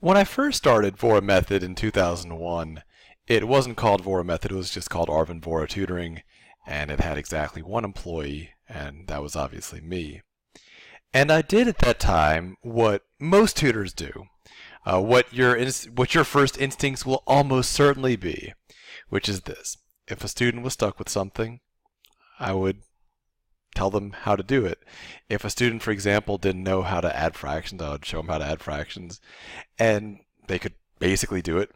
When I first started Vora Method in 2001, it wasn't called Vora Method, it was just called Arvin Vora Tutoring, and it had exactly one employee, and that was obviously me. And I did at that time what most tutors do, what your first instincts will almost certainly be, which is this. If a student was stuck with something, I would tell them how to do it. If a student, for example, didn't know how to add fractions, I would show them how to add fractions, and they could basically do it.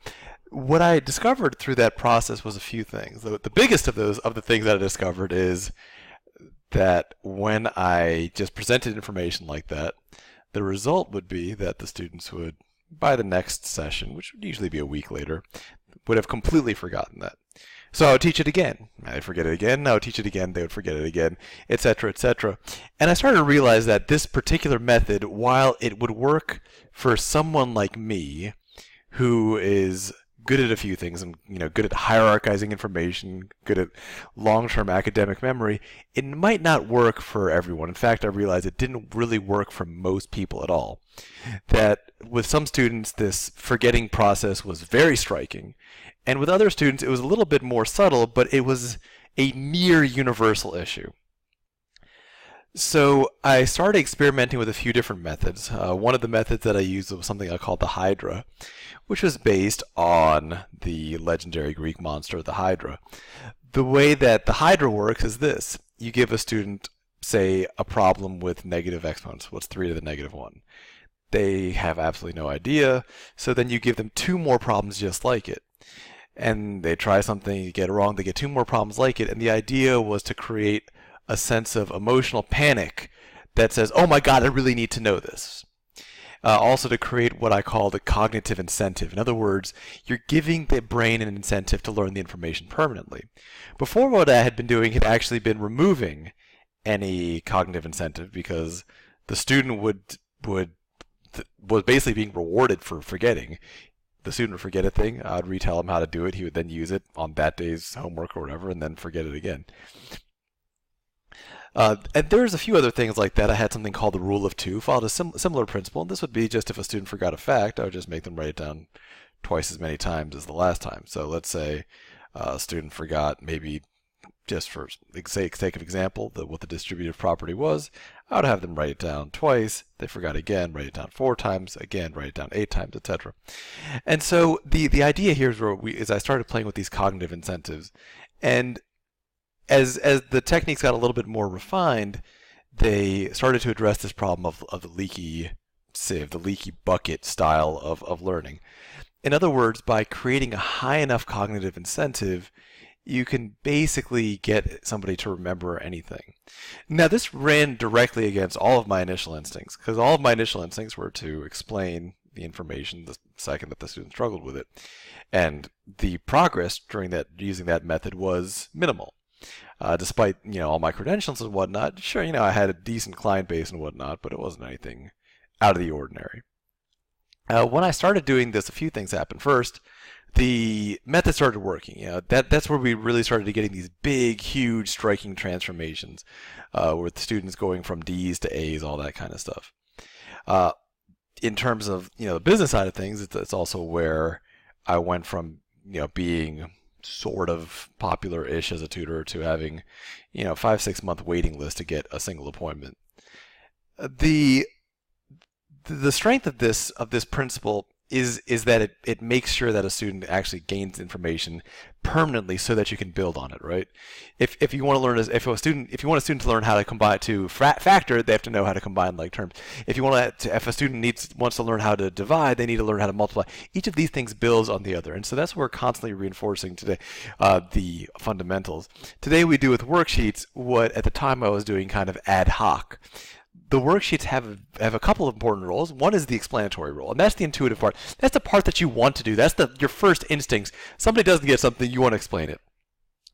What I discovered through that process was a few things. The biggest of the things that I discovered is that when I just presented information like that, the result would be that the students would, by the next session, which would usually be a week later, would have completely forgotten that. So I would teach it again. I'd forget it again. I would teach it again. They would forget it again, etc., etc. And I started to realize that this particular method, while it would work for someone like me, who is good at a few things, and good at hierarchizing information, good at long-term academic memory, it might not work for everyone. In fact, I realized it didn't really work for most people at all. That with some students, this forgetting process was very striking, and with other students, it was a little bit more subtle, but it was a near universal issue. So I started experimenting with a few different methods. One of the methods that I used was something I called the Hydra, which was based on the legendary Greek monster, the Hydra. The way that the Hydra works is this. You give a student, say, a problem with negative exponents. What's 3 to the negative 1? They have absolutely no idea, so then you give them 2 more problems just like it. And they try something, you get it wrong, they get 2 more problems like it, and the idea was to create a sense of emotional panic that says, oh my god, I really need to know this. Also to create what I call the cognitive incentive. In other words, you're giving the brain an incentive to learn the information permanently. Before, what I had been doing had actually been removing any cognitive incentive, because the student was basically being rewarded for forgetting. The student would forget a thing, I'd retell him how to do it, he would then use it on that day's homework or whatever, and then forget it again. And there's a few other things like that. I had something called the rule of 2, followed a similar principle. And this would be just if a student forgot a fact, I would just make them write it down twice as many times as the last time. So let's say a student forgot, maybe just for sake of example, what the distributive property was. I would have them write it down twice. They forgot again, write it down 4 times, again, write it down 8 times, etc. And so the idea here is I started playing with these cognitive incentives. And as the techniques got a little bit more refined, they started to address this problem of the leaky sieve, the leaky bucket style of learning. In other words, by creating a high enough cognitive incentive, you can basically get somebody to remember anything. Now, this ran directly against all of my initial instincts, because all of my initial instincts were to explain the information the second that the student struggled with it. And the progress during using that method was minimal. Despite all my credentials and whatnot, sure, I had a decent client base and whatnot, but it wasn't anything out of the ordinary. When I started doing this, a few things happened. First, the method started working. That's where we really started getting these big, huge, striking transformations, with students going from D's to A's, all that kind of stuff. In terms of the business side of things, it's also where I went from being sort of popular-ish as a tutor to having 5-6 month waiting list to get a single appointment. The strength of this principle is that it makes sure that a student actually gains information permanently so that you can build on it, right? If you want to learn if you want a student to learn how to combine to factor, they have to know how to combine like terms. If a student wants to learn how to divide, they need to learn how to multiply. Each of these things builds on the other, and so that's what we're constantly reinforcing today, the fundamentals. Today we do with worksheets what at the time I was doing kind of ad hoc. The worksheets have a couple of important roles. One is the explanatory role, and that's the intuitive part. That's the part that you want to do. That's your first instincts. Somebody doesn't get something, you want to explain it.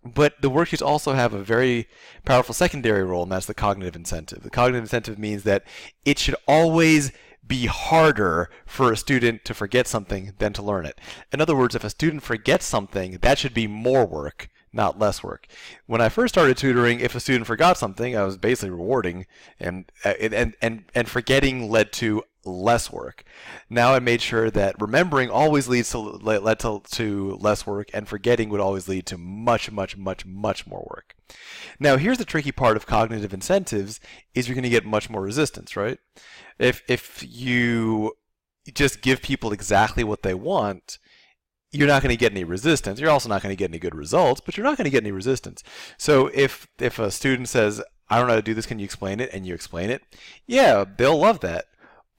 But the worksheets also have a very powerful secondary role, and that's the cognitive incentive. The cognitive incentive means that it should always be harder for a student to forget something than to learn it. In other words, if a student forgets something, that should be more work, not less work. When I first started tutoring, if a student forgot something, I was basically rewarding, and forgetting led to less work. Now I made sure that remembering always led to less work, and forgetting would always lead to much, much, much, much more work. Now here's the tricky part of cognitive incentives: is you're going to get much more resistance, right? If you just give people exactly what they want, you're not going to get any resistance. You're also not going to get any good results, but you're not going to get any resistance. So if a student says, I don't know how to do this, can you explain it? And you explain it, yeah, they'll love that.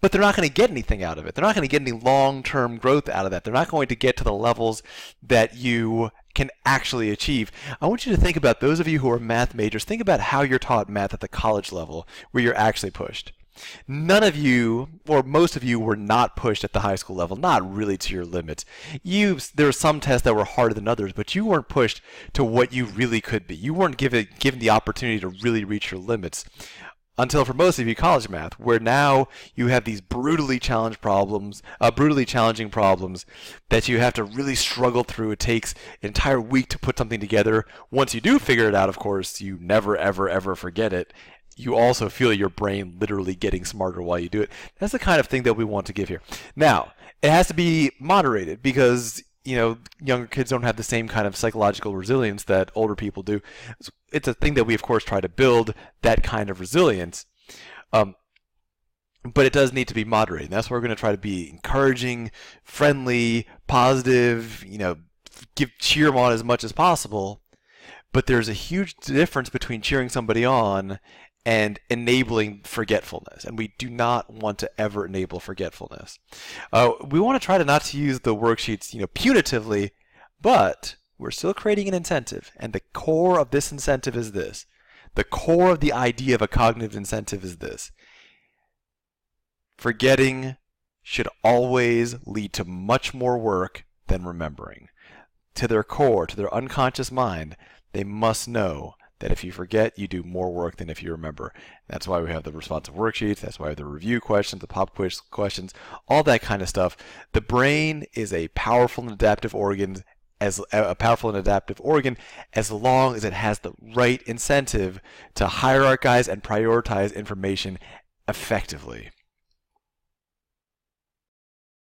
But they're not going to get anything out of it. They're not going to get any long-term growth out of that. They're not going to get to the levels that you can actually achieve. I want you to think about, those of you who are math majors, think about how you're taught math at the college level where you're actually pushed. None of you, or most of you, were not pushed at the high school level, not really to your limits. There were some tests that were harder than others, but you weren't pushed to what you really could be. You weren't given the opportunity to really reach your limits. Until for most of you, college math, where now you have these brutally challenging problems that you have to really struggle through. It takes an entire week to put something together. Once you do figure it out, of course, you never, ever, ever forget it. You also feel your brain literally getting smarter while you do it. That's the kind of thing that we want to give here. Now, it has to be moderated because, younger kids don't have the same kind of psychological resilience that older people do. It's a thing that we, of course, try to build, that kind of resilience. But it does need to be moderated. That's why we're going to try to be encouraging, friendly, positive, cheer them on as much as possible. But there's a huge difference between cheering somebody on and enabling forgetfulness, and we do not want to ever enable forgetfulness. We want to try not to use the worksheets, punitively, but we're still creating an incentive, and the core of this incentive is this. The core of the idea of a cognitive incentive is this. Forgetting should always lead to much more work than remembering. To their core, to their unconscious mind, they must know that if you forget, you do more work than if you remember. That's why we have the responsive worksheets. That's why we have the review questions, the pop quiz questions, all that kind of stuff. The brain is a powerful and adaptive organ, as long as it has the right incentive to hierarchize and prioritize information effectively.